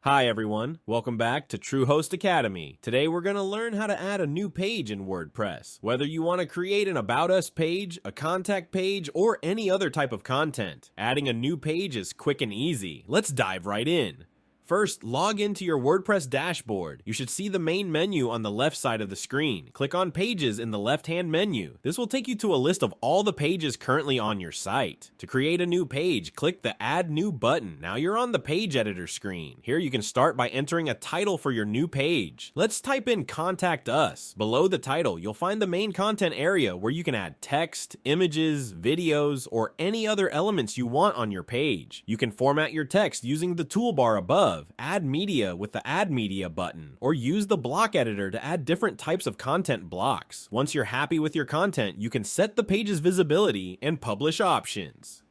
Hi everyone, welcome back to TrueHost Academy. Today we're going to learn how to add a new page in WordPress. Whether you want to create an About Us page, a contact page, or any other type of content, adding a new page is quick and easy. Let's dive right in. First, log into your WordPress dashboard. You should see the main menu on the left side of the screen. Click on Pages in the left-hand menu. This will take you to a list of all the pages currently on your site. To create a new page, click the Add New button. Now you're on the page editor screen. Here you can start by entering a title for your new page. Let's type in Contact Us. Below the title, you'll find the main content area where you can add text, images, videos, or any other elements you want on your page. You can format your text using the toolbar above. Add media with the Add Media button, or use the block editor to add different types of content blocks. Once you're happy with your content, you can set the page's visibility and publish options.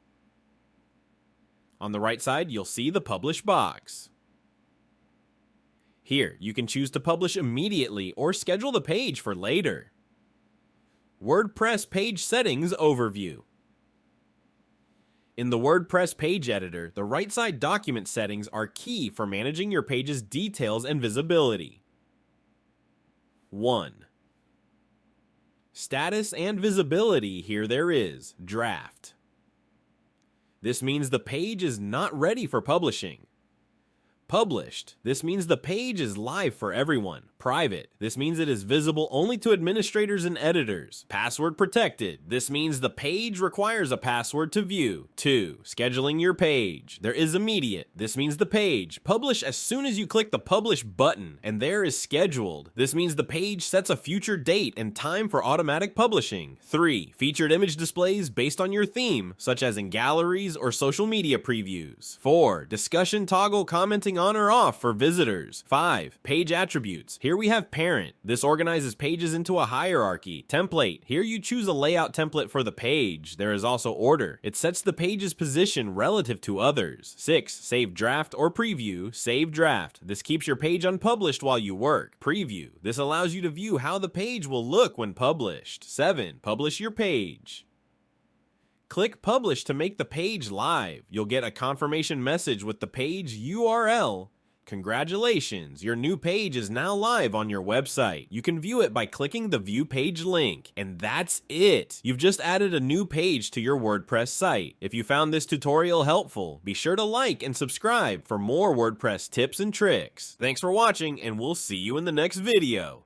On the right side, you'll see the Publish box. Here, you can choose to publish immediately or schedule the page for later. WordPress Page Settings Overview. In the WordPress page editor, the right side document settings are key for managing your page's details and visibility. 1. Status and visibility. Here there is draft. This means the page is not ready for publishing. Published. This means the page is live for everyone. Private. This means it is visible only to administrators and editors. Password protected. This means the page requires a password to view. 2. Scheduling your page. There is immediate. This means the page publish as soon as you click the publish button, and there is scheduled. This means the page sets a future date and time for automatic publishing. 3. Featured image displays based on your theme, such as in galleries or social media previews. 4. Discussion toggle commenting on or off for visitors. 5. Page attributes. Here we have parent. This organizes pages into a hierarchy. Template. Here you choose a layout template for the page. There is also order. It sets the page's position relative to others. 6. Save draft or preview. Save draft. This keeps your page unpublished while you work. Preview. This allows you to view how the page will look when published. 7. Publish your page. Click Publish to make the page live. You'll get a confirmation message with the page URL. Congratulations, your new page is now live on your website. You can view it by clicking the View Page link. And that's it. You've just added a new page to your WordPress site. If you found this tutorial helpful, be sure to like and subscribe for more WordPress tips and tricks. Thanks for watching, and we'll see you in the next video.